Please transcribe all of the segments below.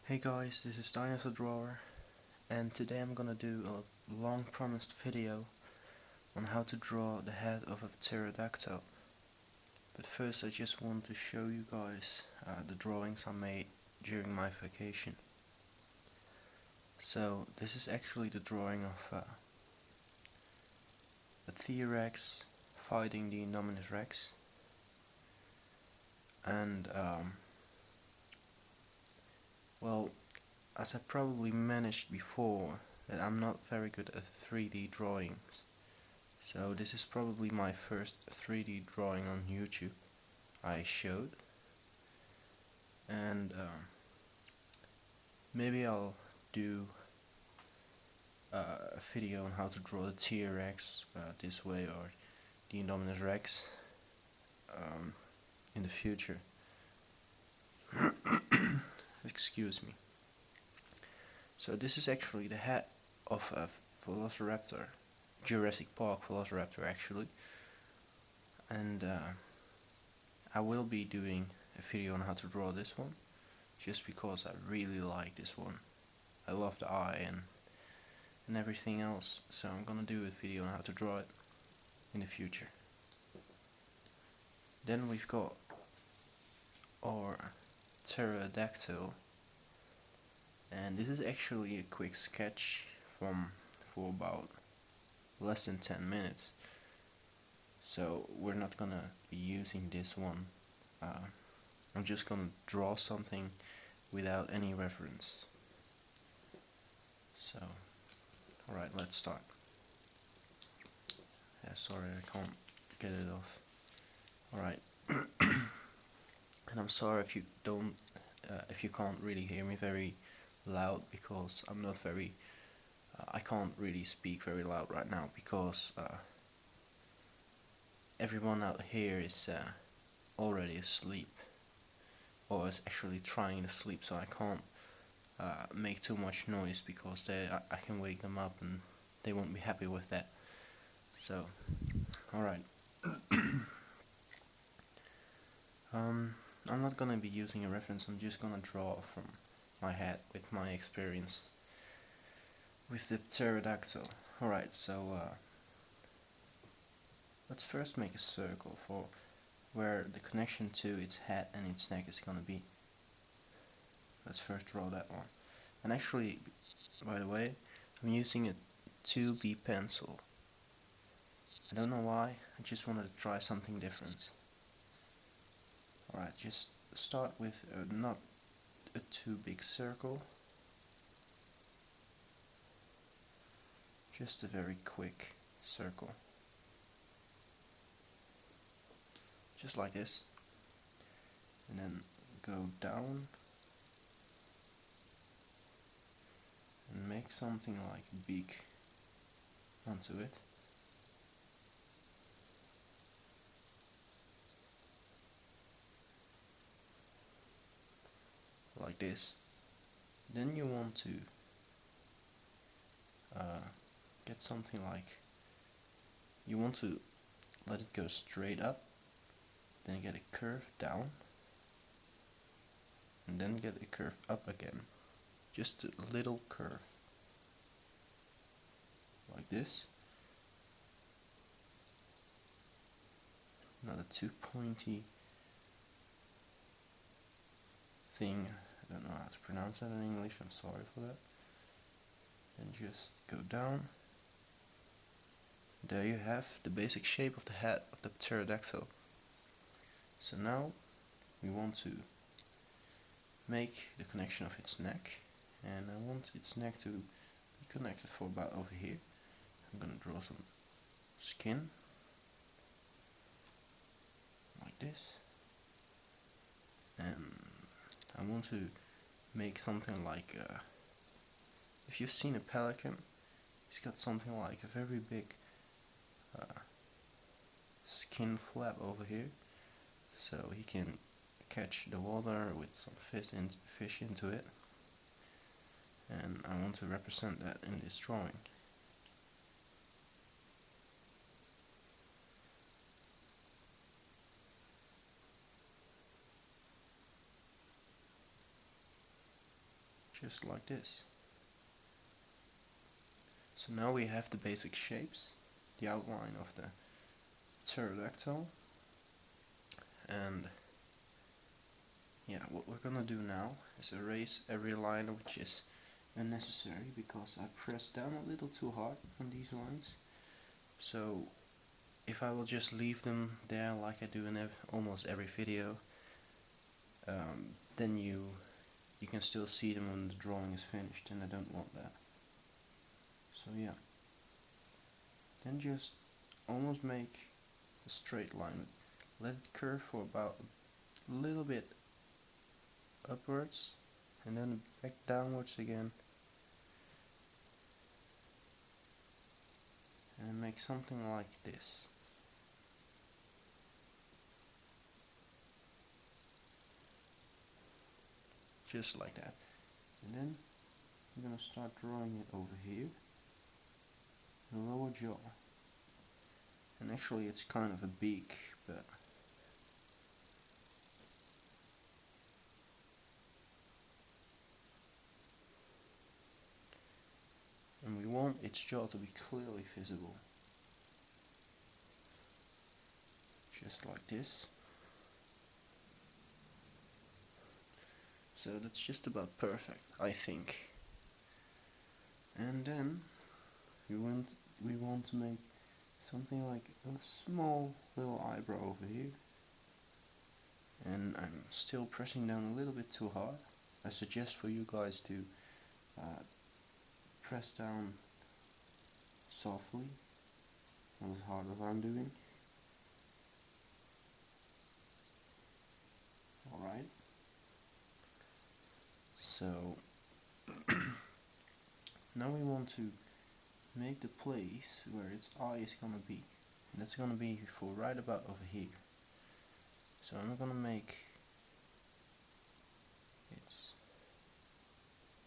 Hey guys, this is Dinosaur Drawer, and today I'm gonna do a long promised video on how to draw the head of a pterodactyl. But first I just want to show you guys the drawings I made during my vacation. So this is actually the drawing of a T-Rex fighting the Indominus Rex, and well, as I probably mentioned before, that I'm not very good at 3D drawings. So this is probably my first 3D drawing on YouTube I showed, and maybe I'll do a video on how to draw the T-Rex this way, or the Indominus Rex in the future. Excuse me. So this is actually the head of a velociraptor, Jurassic Park velociraptor actually, and I will be doing a video on how to draw this one, just because I really like this one. I love the eye and everything else, so I'm gonna do a video on how to draw it in the future. Then we've got our pterodactyl, and this is actually a quick sketch for about less than 10 minutes, so we're not gonna be using this one. I'm just gonna draw something without any reference. So alright, let's start. Yeah, sorry, I can't get it off. Alright. And I'm sorry if you can't really hear me very loud, because I'm not very I can't really speak very loud right now, because everyone out here is already asleep, or is actually trying to sleep, so I can't make too much noise, because I can wake them up and they won't be happy with that. So alright. I'm not gonna be using a reference, I'm just gonna draw from my head with my experience with the pterodactyl. Alright, so let's first make a circle for where the connection to its head and its neck is gonna be. Let's first draw that one. And actually, by the way, I'm using a 2B pencil. I don't know why, I just wanted to try something different. Alright, just start with not a too big circle, just a very quick circle, just like this, and then go down and make something like a beak onto it. Like this. Then you want to get something like, you want to let it go straight up, then get a curve down, and then get a curve up again, just a little curve like this. Not a too pointy thing, I don't know how to pronounce that in English, I'm sorry for that. Then just go down. There you have the basic shape of the head of the pterodactyl. So now we want to make the connection of its neck, and I want its neck to be connected for about over here. I'm gonna draw some skin like this, and I want to make something like if you've seen a pelican, he's got something like a very big skin flap over here, so he can catch the water with some fish into it, and I want to represent that in this drawing. just like this. So now we have the basic shapes, the outline of the pterodactyl, and yeah, what we're gonna do now is erase every line which is unnecessary because I pressed down a little too hard on these lines. So if I will just leave them there like I do in almost every video, then you can still see them when the drawing is finished, and I don't want that. So yeah, then just almost make a straight line. Let it curve for about a little bit upwards and then back downwards again, and make something like this. Just like that. And then I'm gonna start drawing it over here, the lower jaw. And actually it's kind of a beak, but and we want its jaw to be clearly visible. Just like this. So that's just about perfect, I think. And then we want to make something like a small little eyebrow over here. And I'm still pressing down a little bit too hard. I suggest for you guys to press down softly, not as hard as I'm doing. Alright. So now we want to make the place where its eye is gonna be. And that's gonna be for right about over here. So I'm gonna make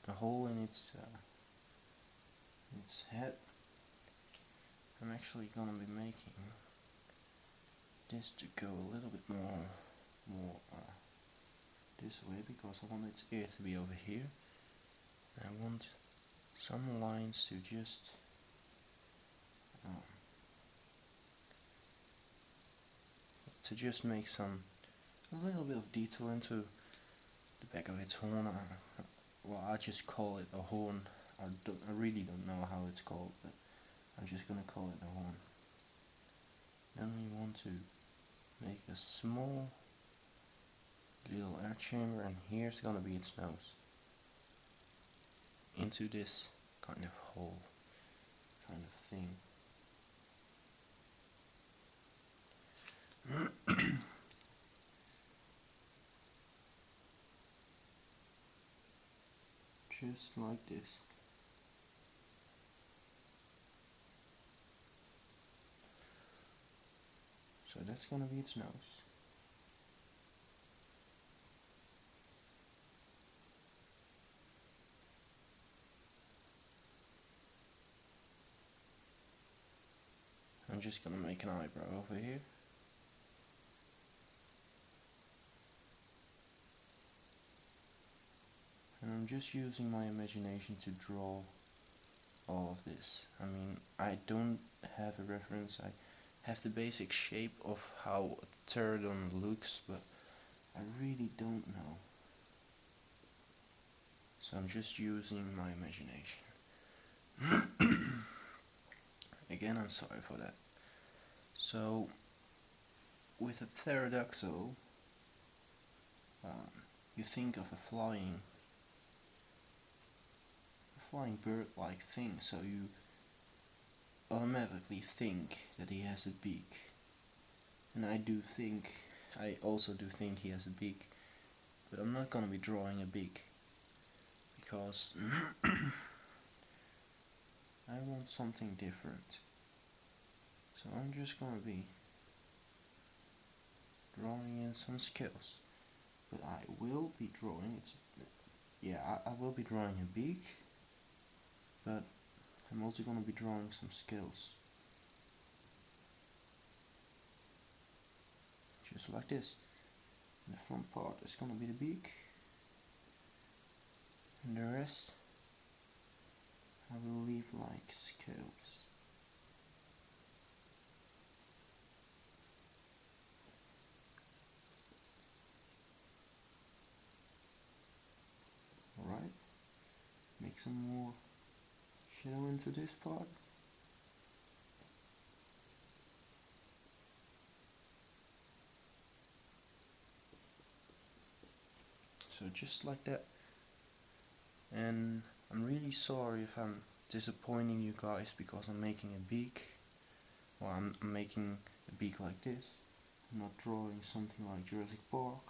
a hole in its head. I'm actually gonna be making this to go a little bit more this way because I want its ear to be over here. I want some lines to just make a little bit of detail into the back of its horn. Well, I just call it a horn. I really don't know how it's called, but I'm just gonna call it a horn. Then we want to make a small little air chamber, and here's gonna be its nose into this kind of hole kind of thing. Just like this. So that's gonna be its nose. I'm just gonna make an eyebrow over here. And I'm just using my imagination to draw all of this. I mean, I don't have a reference. I have the basic shape of how a pterodon looks, but I really don't know. So I'm just using my imagination. Again, I'm sorry for that. So, with a pterodactyl, you think of a flying bird-like thing, so you automatically think that he has a beak. And I also do think he has a beak, but I'm not gonna be drawing a beak because I want something different. So I'm just gonna be drawing in some skills, but I will be drawing I will be drawing a beak, but I'm also gonna be drawing some skills, just like this. And the front part is gonna be the beak, and the rest I will leave like scales. Alright, make some more shadow into this part. So just like that. And I'm really sorry if I'm disappointing you guys because I'm making a beak. Or I'm making a beak like this. I'm not drawing something like Jurassic Park.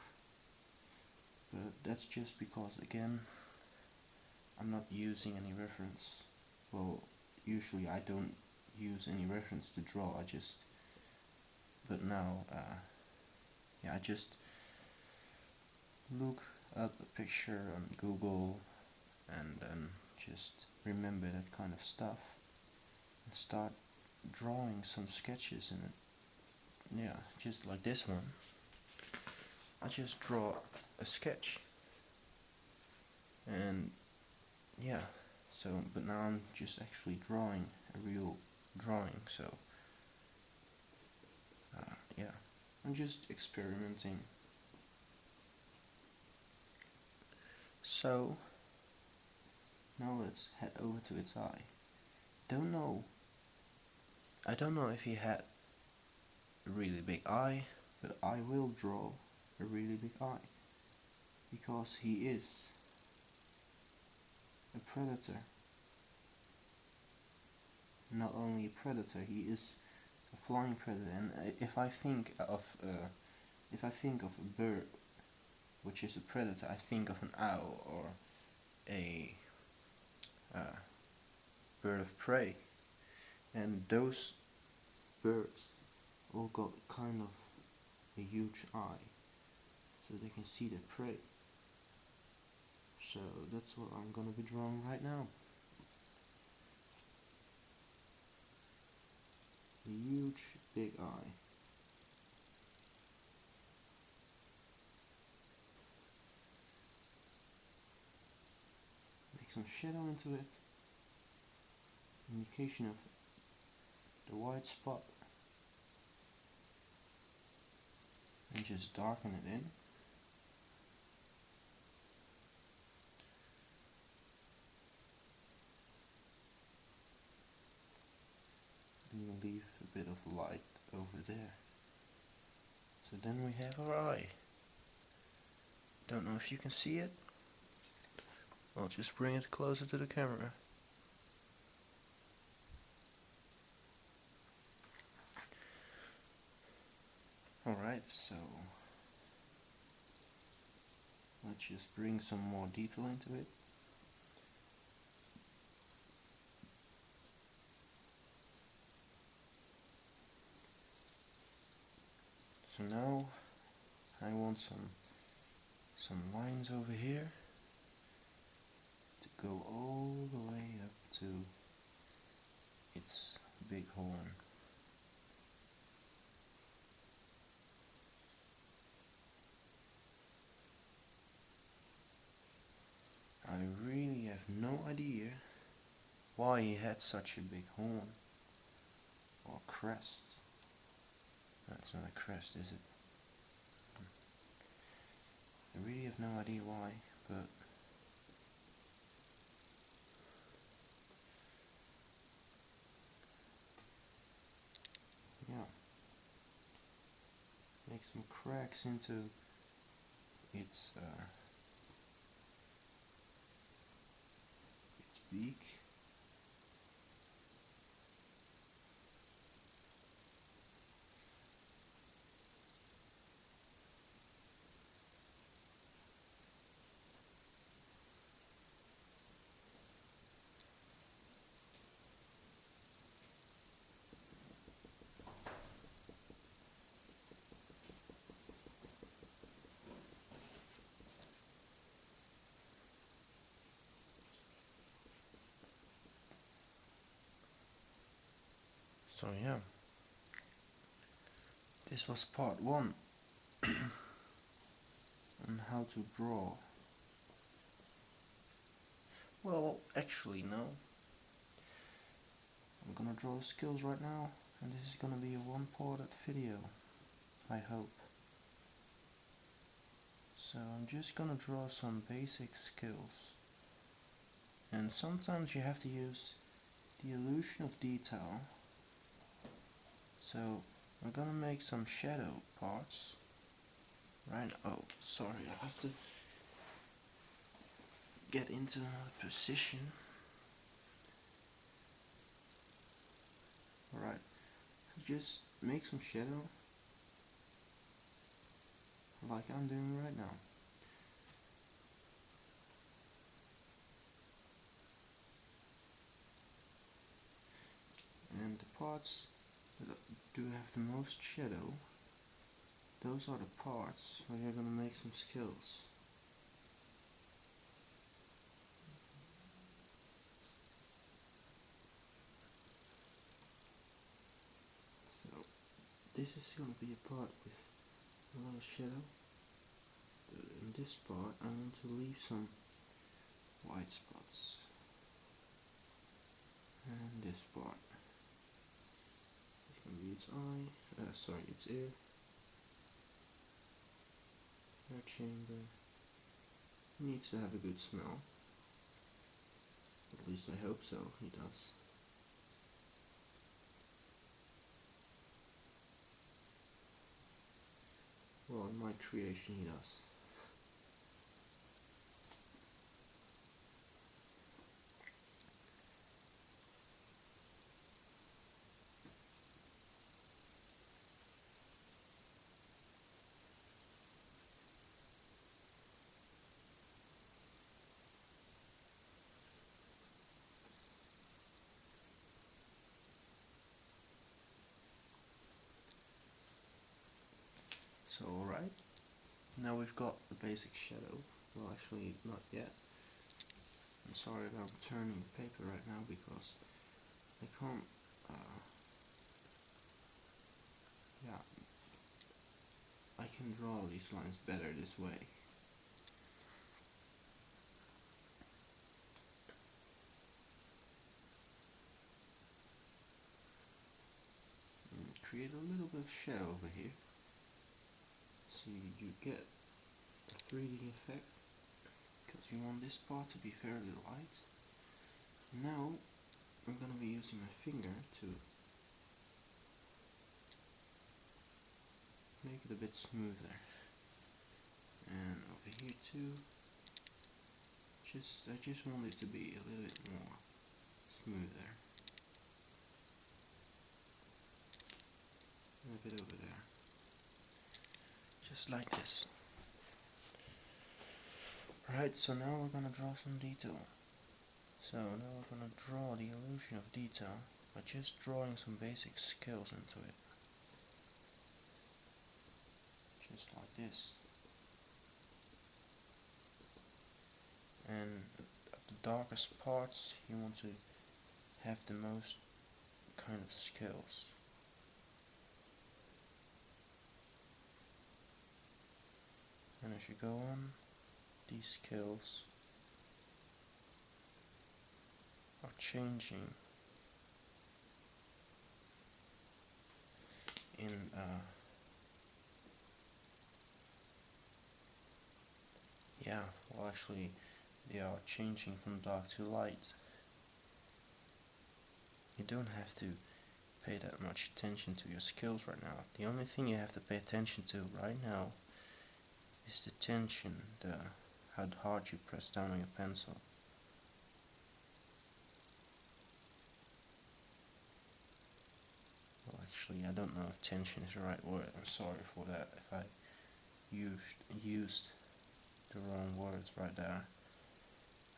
But that's just because, again, I'm not using any reference. Well, usually I don't use any reference to draw. But now, yeah, I just look up a picture on Google and then just remember that kind of stuff and start drawing some sketches in it. Yeah, just like this one. I just draw a sketch and yeah, so but now I'm just actually drawing a real drawing, so yeah, I'm just experimenting. So now let's head over to its eye. I don't know if he had a really big eye, but I will draw a really big eye because he is a predator. Not only a predator, he is a flying predator. And if I think of a bird which is a predator, I think of an owl or a bird of prey. And those birds all got kind of a huge eye, so they can see their prey. So that's what I'm gonna be drawing right now. A huge big eye. Make some shadow into it. Indication of the white spot. And just darken it in. And leave a bit of light over there. So then we have our eye. Don't know if you can see it. I'll just bring it closer to the camera. Alright, so let's just bring some more detail into it. So now I want some lines over here to go all the way up to its big horn. I really have no idea why he had such a big horn or crest. That's not a crest, is it? I really have no idea why, but yeah. Make some cracks into its beak. So yeah, this was part 1 on how to draw Well, actually no. I'm gonna draw the skills right now, and this is gonna be a one-parted video, I hope. So I'm just gonna draw some basic skills. And sometimes you have to use the illusion of detail. So I'm gonna make some shadow parts. Right, oh, sorry, I have to get into another position. Alright, so just make some shadow, like I'm doing right now. And the parts that do have the most shadow, those are the parts where you're gonna make some skills. So this is gonna be a part with a lot of shadow. In this part I want to leave some white spots. And this part, it's gonna be its eye, its ear chamber. Needs to have a good smell. At least I hope so, he does. Well, in my creation he does. So alright, now we've got the basic shadow. Well, actually not yet. I'm sorry about turning the paper right now because I can't, yeah, I can draw these lines better this way. And create a little bit of shadow over here. So you get a 3D effect, because you want this part to be fairly light. Now I'm going to be using my finger to make it a bit smoother. And over here too, I just want it to be a little bit more smoother. And a bit over there. Just like this. Right, so now we're gonna draw some detail. So now we're gonna draw the illusion of detail by just drawing some basic skills into it. Just like this. And at the darkest parts you want to have the most kind of skills. And as you go on, these skills are changing in actually they are changing from dark to light. You don't have to pay that much attention to your skills right now. The only thing you have to pay attention to right now is the tension, how hard you press down on your pencil. Well, actually, I don't know if tension is the right word. I'm sorry for that if I used the wrong words right there.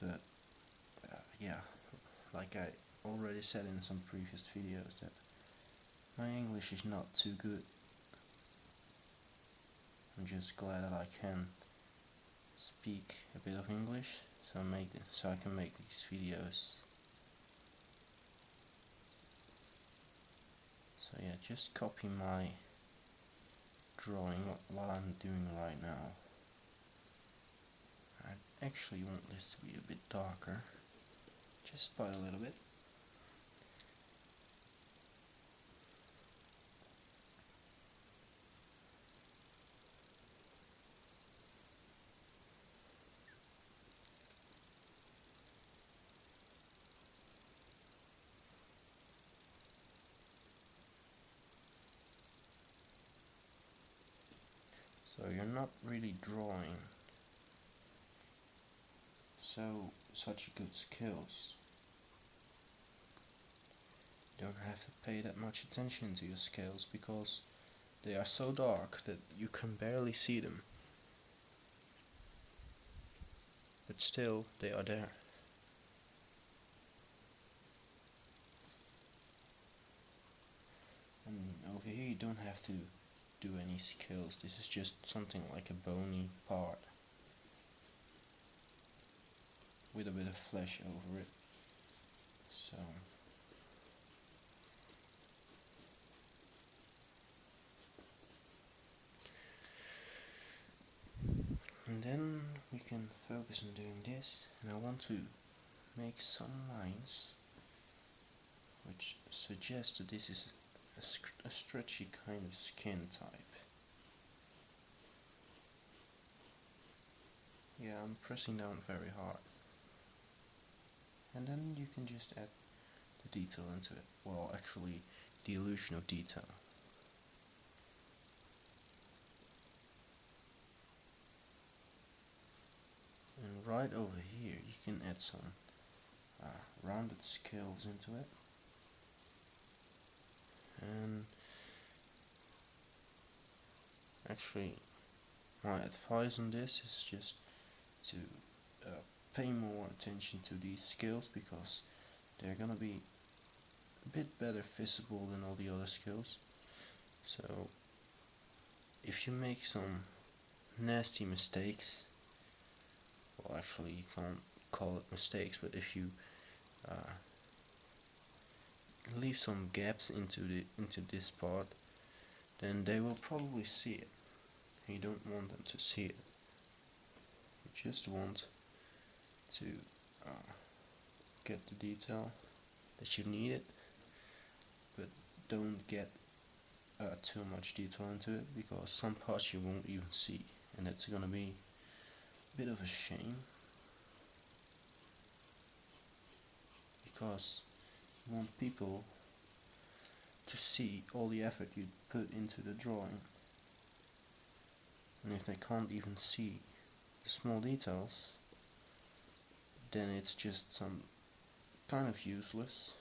But yeah, like I already said in some previous videos, that my English is not too good. I'm just glad that I can speak a bit of English, so I can make these videos. So yeah, just copy my drawing, what I'm doing right now. I actually want this to be a bit darker. just by a little bit. So you're not really drawing such good skills. You don't have to pay that much attention to your scales because they are so dark that you can barely see them. But still, they are there. And over here you don't have to do any scales. This is just something like a bony part with a bit of flesh over it. So and then we can focus on doing this, and I want to make some lines which suggest that this is a stretchy kind of skin type. Yeah, I'm pressing down very hard. And then you can just add the detail into it. Well, actually, the illusion of detail. And right over here, you can add some rounded scales into it. And actually, my advice on this is just to pay more attention to these scales because they're gonna be a bit better visible than all the other scales. So if you make some nasty mistakes, well, actually you can't call it mistakes, but if you leave some gaps into this part, then they will probably see it. You don't want them to see it. You just want to get the detail that you need it, but don't get too much detail into it because some parts you won't even see, and that's gonna be a bit of a shame because you want people to see all the effort you put into the drawing, and if they can't even see the small details, then it's just some kind of useless.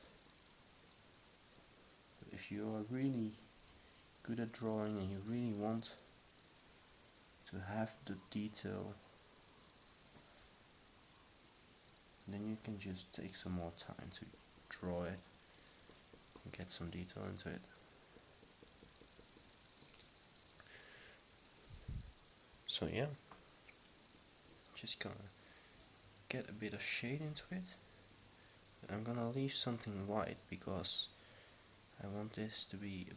But if you are really good at drawing and you really want to have the detail, then you can just take some more time to draw it and get some detail into it. So yeah, just gonna get a bit of shade into it. I'm gonna leave something white because I want this to be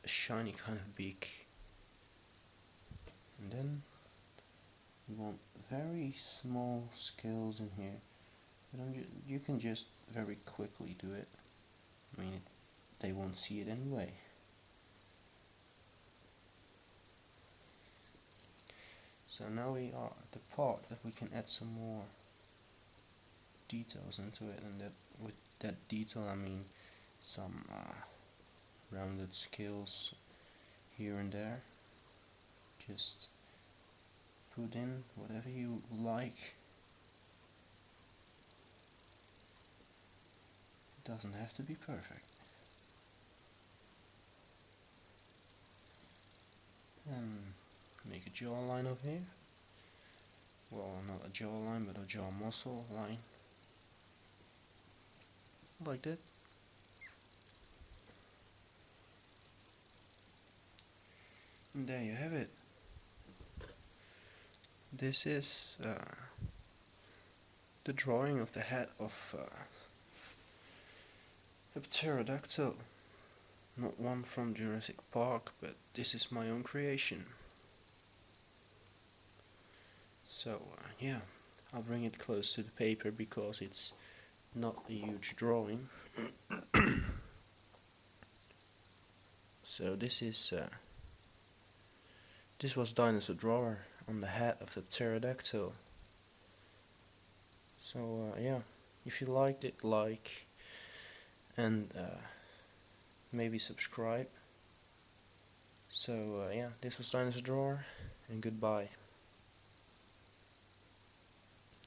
a shiny kind of beak. And then you want very small scales in here, but you can just very quickly do it. I mean, they won't see it anyway. So now we are at the part that we can add some more details into it, and that with that detail I mean some rounded scales here and there. Just put in whatever you like. It doesn't have to be perfect. And make a jawline over here. Well, not a jawline, but a jaw muscle line. Like that. And there you have it. This is the drawing of the head of a pterodactyl. Not one from Jurassic Park, but this is my own creation. So yeah, I'll bring it close to the paper because it's not a huge drawing. So this was done as a drawer on the head of the pterodactyl. So yeah, if you liked it, like, and maybe subscribe. So yeah, this was done as a drawer, and goodbye.